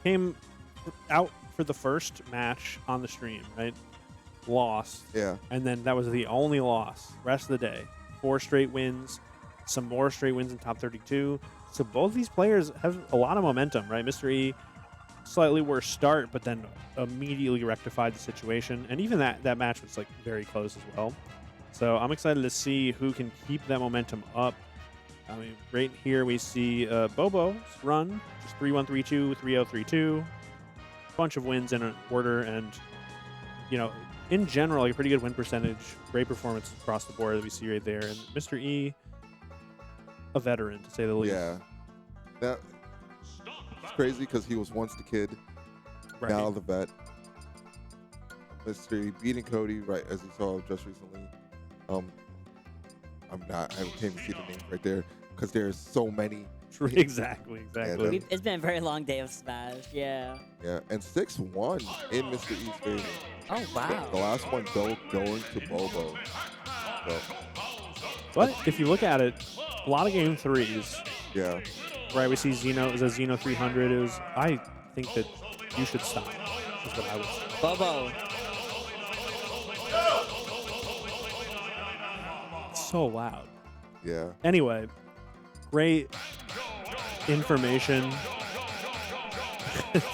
came out for the first match on the stream, right? Lost. Yeah. And then that was the only loss. Rest of the day. 4 straight wins, some more straight wins in top 32. So both these players have a lot of momentum, right? Mr. E, slightly worse start, but then immediately rectified the situation. And even that match was like very close as well. So I'm excited to see who can keep that momentum up. I mean, right here we see Bobo's run, just 3-1-3-2, 3-0-3-2. Bunch of wins in an order, and in general, a pretty good win percentage, great performance across the board that we see right there. And Mr. E, a veteran to say the least. Yeah, that it's crazy because he was once the kid, Right. now the vet. Mr. E beating Cody, right, as you saw just recently. I can't even see the names right there because there's so many. Exactly. It's been a very long day of Smash. Yeah. Yeah, and 6-1 in Mr. E's favor. Oh wow. The last one though going to Bobo. So, But if you look at it, a lot of game threes. yeah. Right, we see Xeno is a Xeno 300. I think that you should stop. Is what I would say. Bobo. So loud. Yeah. Anyway, great information.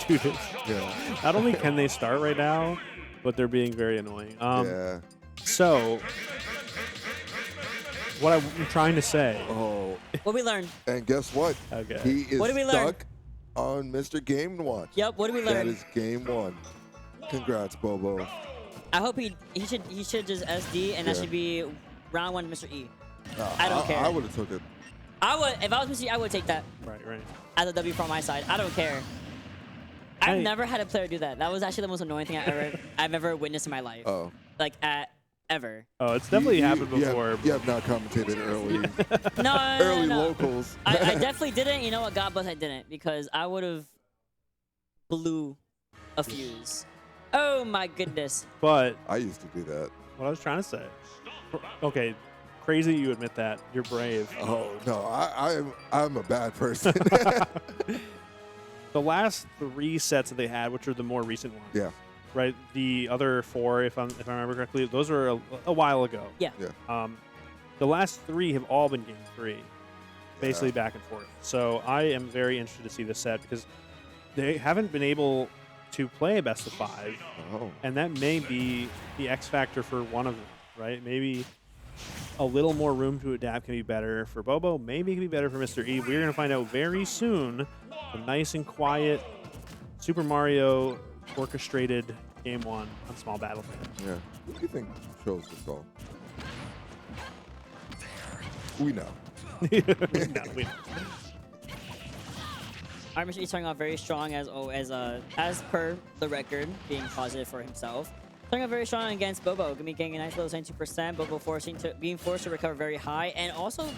Dude, Yeah. not only can they start right now, but they're being very annoying. Yeah. So, what I'm trying to say. Oh, What we learned? and guess what? Okay. He is What did we learn? stuck on Mr. Game Watch. Yep. What did we That learn? is game 1. Congrats, Bobo. I hope he should just SD, and that Yeah. should be round 1, Mr. E. I don't care. I would have took it. I would, if I was Mr. E, I would take that Right. as a W from my side. I don't care. I've never had a player do that. That was actually the most annoying thing I've ever witnessed in my life. Oh. Like ever. Oh, it's definitely happened You before. you have not commentated early. No. Early no. locals. I definitely didn't. You know what? God bless I didn't, because I would have blew a fuse. Oh my goodness. But I used to do that. what I was trying to say. Okay, crazy you admit that. You're brave. Oh no, I'm a bad person. The last 3 sets that they had, which are the more recent ones. Yeah. Right. The other 4, if I remember correctly, those are a while ago. Yeah. Yeah. The last 3 have all been game 3, basically back and forth. So I am very interested to see this set because they haven't been able to play a best of 5, Oh. and that may be the X factor for one of them. Right? Maybe a little more room to adapt can be better for Bobo. Maybe it can be better for Mr. E. We're going to find out very soon. A nice and quiet Super Mario orchestrated game 1 on Small Battlefield. Yeah. Who do you think chose this all? We know. No, we- Our Mr. E starting off very strong as per the record, being positive for himself. Starting off very strong against Bobo, gonna be getting a nice little 72%. Bobo being forced to recover very high, and also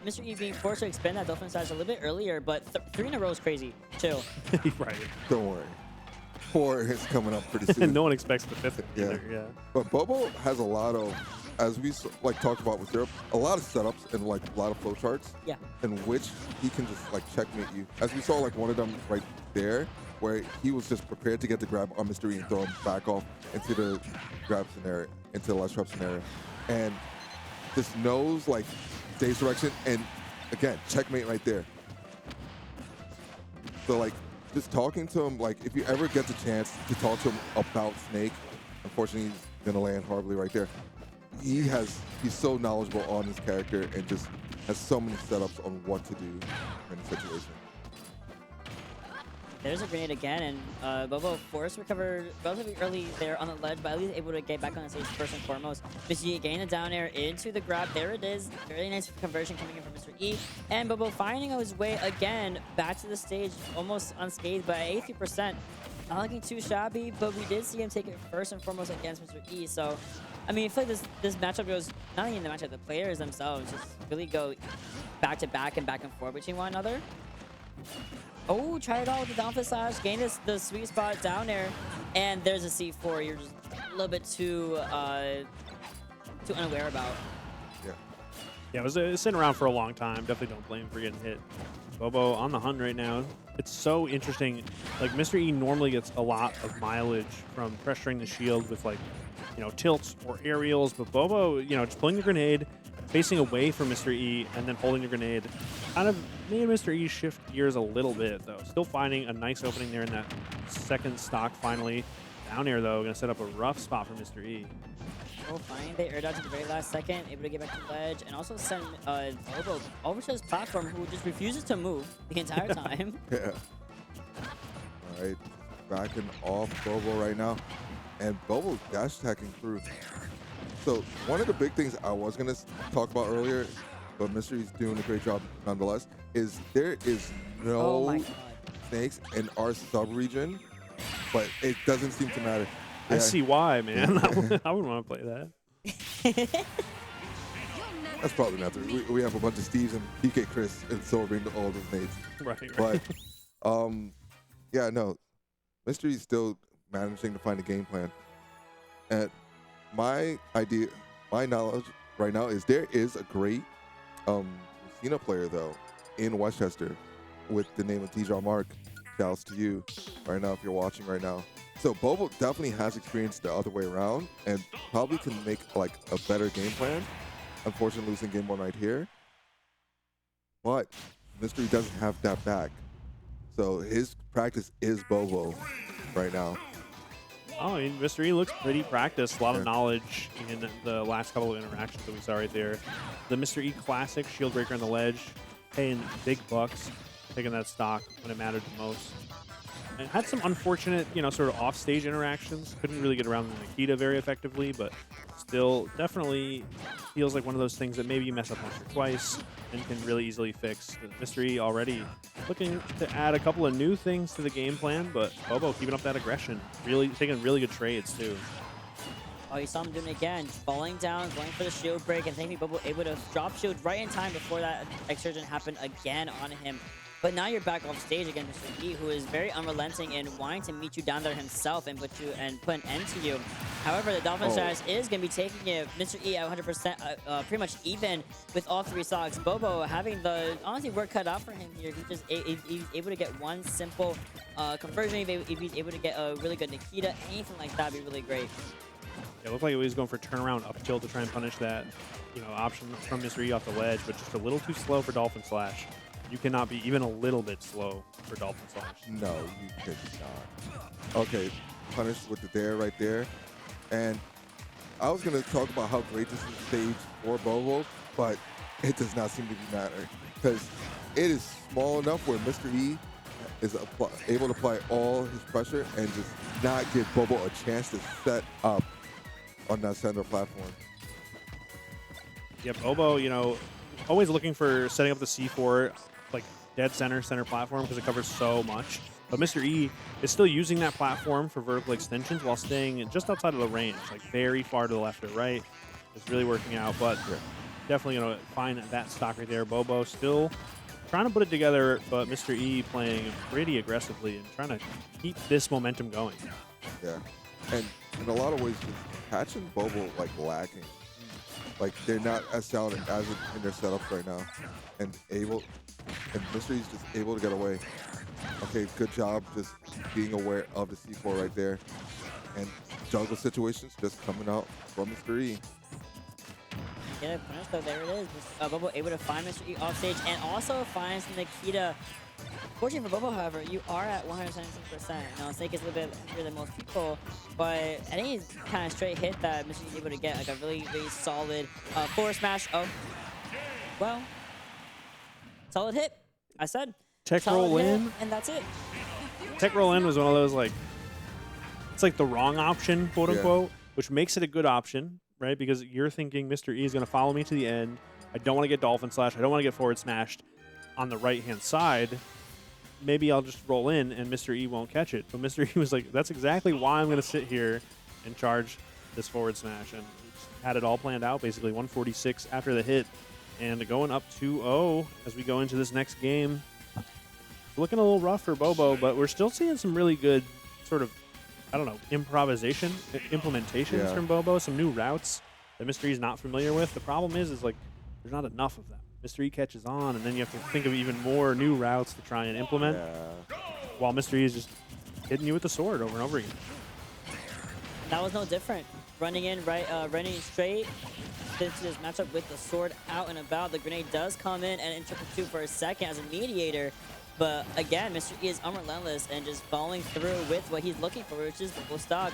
Mr. E being forced to expend that Dolphin size a little bit earlier. But 3 in a row is crazy. Chill. right. Don't worry. 4 is coming up pretty soon. And no one expects the 5th Yeah. either. Yeah. But Bobo has a lot of, as we talked about with Europe, a lot of setups and like a lot of flowcharts. Yeah. In which he can just like checkmate you. As we saw like one of them right there, where he was just prepared to get the grab on Mr. E and throw him back off into the grab scenario, into the last trap scenario, and just knows like stage direction, and again checkmate right there. So like just talking to him, like if you ever get the chance to talk to him about Snake, unfortunately he's gonna land horribly right there. He's so knowledgeable on his character and just has so many setups on what to do in a situation. There's a grenade again, and Bobo forced recovered relatively early there on the ledge, but at least able to get back on the stage first and foremost. Mr. E getting the down air into the grab. There it is. Very nice conversion coming in from Mr. E. And Bobo finding his way again back to the stage, almost unscathed by 80%. Not looking too shabby, but we did see him take it first and foremost against Mr. E. So, I mean, I feel like this matchup goes, not even the matchup, the players themselves just really go back to back and forth between one another. Oh, try it all with the down slash, gain the sweet spot down there, and there's a C4 you're just a little bit too unaware about. Yeah. Yeah, it was sitting around for a long time. Definitely don't blame him for getting hit. Bobo on the hunt right now. It's so interesting. Like, Mr. E normally gets a lot of mileage from pressuring the shield with, like, you know, tilts or aerials, but Bobo, you know, just pulling the grenade, facing away from Mr. E, and then holding the grenade kind of made Mr. E shift gears a little bit, though. Still finding a nice opening there in that second stock finally. Down air, though, going to set up a rough spot for Mr. E. Oh, fine. They air dodge at the very last second, able to get back to the ledge, and also send Bobo over to his platform, who just refuses to move the entire time. Yeah. All right, backing off Bobo right now, and Bobo dash attacking through. So one of the big things I was gonna talk about earlier, but Mystery's doing a great job nonetheless, is there is Oh my no god. snakes in our sub-region, but it doesn't seem to matter. I Yeah, see why, man. I wouldn't want to play that. that's probably not true. We have a bunch of Steves and PK Chris absorbing all those nades. Right. But yeah, no, Mystery's still managing to find a game plan. And my knowledge right now is there is a great Lucina player though in Westchester with the name of Deja Mark. Shouts to you right now if you're watching right now. So Bobo definitely has experience the other way around and probably can make like a better game plan. Unfortunately, losing game one right here. But Mystery doesn't have that back. So his practice is Bobo right now. Oh, I mean, Mr. E looks pretty practiced. A lot of Yeah. knowledge in the last couple of interactions that we saw right there. The Mr. E classic shield breaker on the ledge, paying big bucks, taking that stock when it mattered the most. And had some unfortunate, you know, sort of off-stage interactions. Couldn't really get around the Nikita very effectively, but still definitely feels like one of those things that maybe you mess up once or twice and can really easily fix. Mr. E already looking to add a couple of new things to the game plan, but Bobo keeping up that aggression. Really taking really good trades, too. Oh, you saw him doing it again. Falling down, going for the shield break, and thankfully Bobo able to drop shield right in time before that excursion happened again on him. But now you're back off stage again, Mr. E, who is very unrelenting in wanting to meet you down there himself and put an end to you. However, the Dolphin status is going to be taking it, Mr. E at 100%, pretty much even with all three stocks. Bobo having the, honestly, work cut out for him here. He's able to get one simple conversion. If he's able to get a really good Nikita, anything like that would be really great. It looked like he was going for turnaround up tilt to try and punish that, you know, option from Mr. E off the ledge, but just a little too slow for Dolphin Slash. You cannot be even a little bit slow for Dolphin Slash. No, you could not. Okay, punished with the dare right there. And I was going to talk about how great this is stage for Bobo, but it does not seem to be matter because it is small enough where Mr. E is able to apply all his pressure and just not give Bobo a chance to set up on that center platform. Yeah, Bobo, you know, always looking for setting up the C4, like dead center platform because it covers so much. But Mr. E is still using that platform for vertical extensions while staying just outside of the range, like very far to the left or right. It's really working out, but definitely going to find that stock right there. Bobo still trying to put it together, but Mr. E playing pretty aggressively and trying to keep this momentum going. Yeah, and in a lot of ways, just catching Bobo like lacking. Like they're not as sound as in their setups right now, and Mystery's just able to get away. Okay, good job just being aware of the C4 right there, and juggle situations just coming out from Mr. E. Get it punished, though. There it is. Bobo able to find Mr. E off stage and also finds Nikita. Fortunately for Bobo, however, you are at 176%. Now, Snake is a little bit heavier than most people, but I think it's kind of straight hit that Mr. E is able to get like a really, really solid forward smash. Oh, well, solid hit. I said. Tech Solid roll hit, in. and that's it. Tech roll in was one of those, like, it's like the wrong option, quote unquote, which makes it a good option, right? Because you're thinking Mr. E is going to follow me to the end. I don't want to get Dolphin Slash. I don't want to get forward smashed on the right-hand side. Maybe I'll just roll in and Mr. E won't catch it. But Mr. E was like, that's exactly why I'm going to sit here and charge this forward smash. And had it all planned out, basically 146 after the hit. And going up 2-0 as we go into this next game. Looking a little rough for Bobo, but we're still seeing some really good sort of, I don't know, implementations from Bobo, some new routes that Mr. E's not familiar with. The problem is like, there's not enough of them. Mr. E catches on, and then you have to think of even more new routes to try and implement, while Mr. E is just hitting you with the sword over and over again. That was no different. Running in running straight. This matchup with the sword out and about. The grenade does come in and interpret 2 for a second as a mediator. But again, Mr. E is unrelentless and just following through with what he's looking for, which is Bobo stock.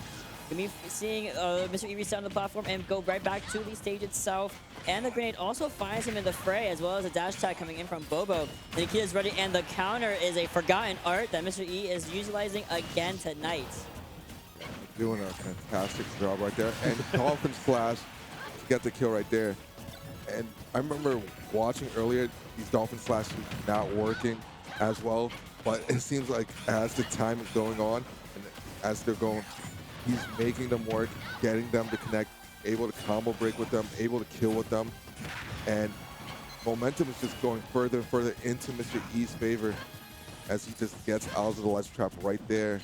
Gonna be seeing Mr. E reset on the platform and go right back to the stage itself. And the grenade also finds him in the fray, as well as a dash attack coming in from Bobo. The Nikita's ready, and the counter is a forgotten art that Mr. E is utilizing again tonight. Doing a fantastic job right there. And Dolphin Slash to get the kill right there. And I remember watching earlier, these Dolphin Slashes not working as well. But it seems like as the time is going on, and as they're going, he's making them work, getting them to connect, able to combo break with them, able to kill with them. And momentum is just going further and further into Mr. E's favor as he just gets out of the ledge trap right there.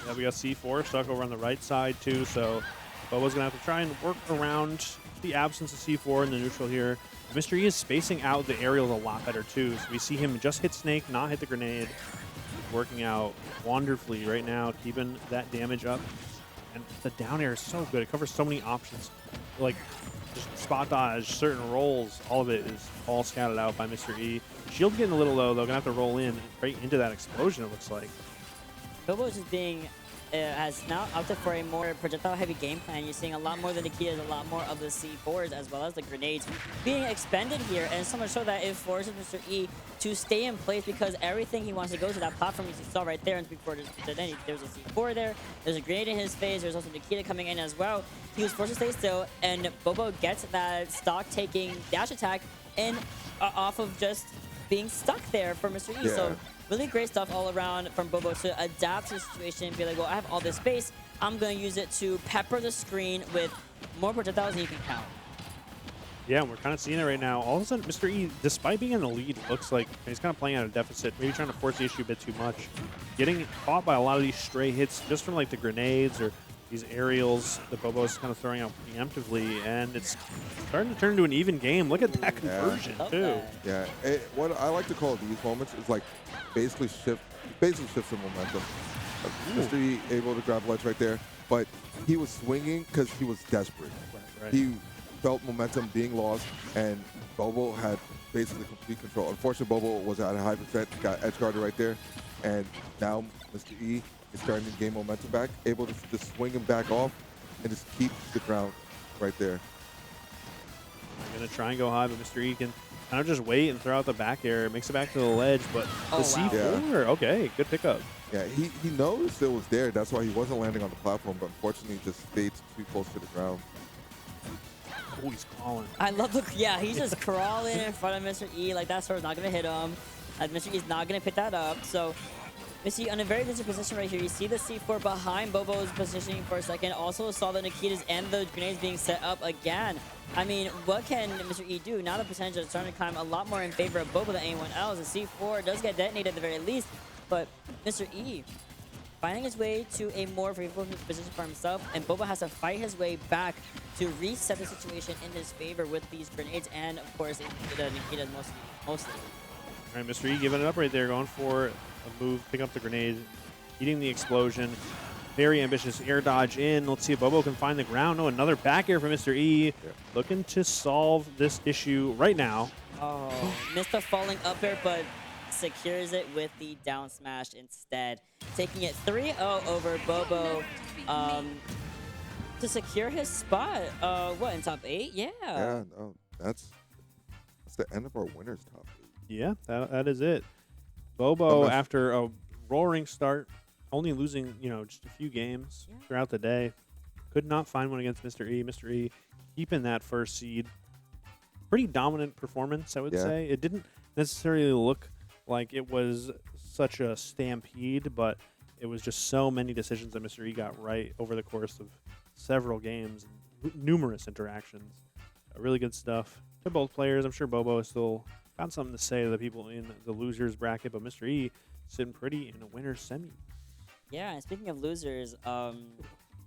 Yeah, we got C4 stuck over on the right side too, so Bobo's gonna have to try and work around the absence of C4 in the neutral here. Mr. E is spacing out the aerials a lot better too, so we see him just hit Snake, not hit the grenade. He's working out wonderfully right now, keeping that damage up. And the down air is so good. It covers so many options, like just spot dodge, certain rolls. All of it is all scouted out by Mr. E. Shield getting a little low though, gonna have to roll in right into that explosion, it looks like. Bobo is just being has now opted for a more projectile-heavy game plan. You're seeing a lot more of the Nikitas, a lot more of the C4s, as well as the grenades being expended here, and so much so that it forces Mr. E to stay in place because everything he wants to go to that platform, as you saw right there, and before there's a C4 there, there's a grenade in his face, there's also Nikita coming in as well. He was forced to stay still, and Bobo gets that stock-taking dash attack in off of just being stuck there for Mr. E. Yeah. So really great stuff all around from Bobo to adapt to the situation and be like, well, I have all this space. I'm going to use it to pepper the screen with more projectiles than you can count. Yeah, and we're kind of seeing it right now. All of a sudden, Mr. E, despite being in the lead, looks like he's kind of playing at a deficit, maybe trying to force the issue a bit too much. Getting caught by a lot of these stray hits just from like the grenades or these aerials that Bobo is kind of throwing out preemptively, and it's starting to turn into an even game. Look at that conversion, too. Yeah, what I like to call these moments is like basically shifts the momentum. Mr. E able to grab ledge right there, but he was swinging because he was desperate. Right. He felt momentum being lost, and Bobo had basically complete control. Unfortunately, Bobo was at a high percent, got edge guarded right there, and now Mr. E is starting to gain momentum back, able to just swing him back off and just keep the ground right there. I'm going to try and go high, but Mr. E can kind of just wait and throw out the back air. Makes it back to the ledge, but the C4, okay, good pickup. Yeah, he noticed it was there. That's why he wasn't landing on the platform, but unfortunately just stayed too close to the ground. Oh, he's crawling. I love the, yeah, he's just crawling in front of Mr. E. Like, that sword's not going to hit him. Mr. E's not going to pick that up. So, Mr. E in a very decent position right here. You see the C4 behind Bobo's positioning for a second. Also saw the Nikitas and the grenades being set up again. I mean, what can Mr. E do? Now the percentage is starting to climb a lot more in favor of Bobo than anyone else. The C4 does get detonated at the very least, but Mr. E finding his way to a more favorable position for himself, and Bobo has to fight his way back to reset the situation in his favor with these grenades and, of course, the Nikitas mostly. All right, Mr. E giving it up right there, going for a move, pick up the grenade, eating the explosion. Very ambitious air dodge in. Let's see if Bobo can find the ground. No, another back air for Mr. E. Yeah. Looking to solve this issue right now. Oh, missed the falling up air, but secures it with the down smash instead. Taking it 3-0 over Bobo to secure his spot. What, in top 8? Yeah. Yeah, no, that's the end of our winners top 8. Yeah, that is it. Bobo, after a roaring start, only losing, just a few games throughout the day, could not find one against Mr. E. Mr. E keeping that first seed. Pretty dominant performance, I would say. It didn't necessarily look like it was such a stampede, but it was just so many decisions that Mr. E got right over the course of several games, numerous interactions. Really good stuff to both players. I'm sure Bobo is still got something to say to the people in the losers bracket, but Mr. E sitting pretty in a winner's semi. Yeah, and speaking of losers,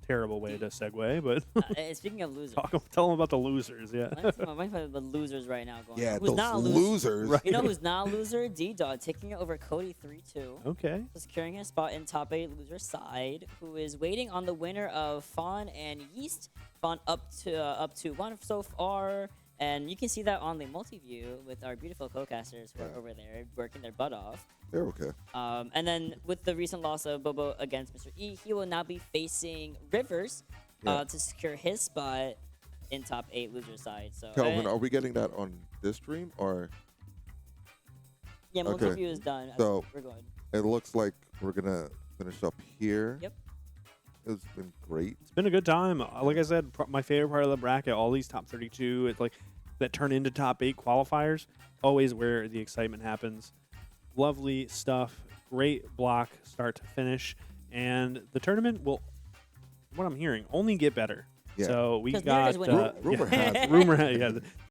Terrible way to segue, but Speaking of losers, tell them about the losers. Yeah. let's talk about the losers right now. Going Yeah, on. Who's those not a loser? losers. Right. You know who's not a loser? D-Dog taking it over Cody 3-2. Okay. Securing a spot in top 8 loser side, who is waiting on the winner of Fawn and Yeast. Fawn up to 1 so far, and you can see that on the multi-view with our beautiful co-casters who are over there working their butt off. They're okay. And then with the recent loss of Bobo against Mr. E, he will now be facing Rivers to secure his spot in top 8 loser side. So Kelvin, are we getting that on this stream or? yeah, okay. multi-view is done. So We're going. it looks like we're gonna finish up here. Yep. It's been great. It's been a good time. Like I said, my favorite part of the bracket, all these top 32, it's like that turn into top 8 qualifiers, always where the excitement happens. Lovely stuff. Great block start to finish. And the tournament will, what I'm hearing, only get better. Yeah. So we 'Cause got America's winning. Rumor has it. rumor. Yeah,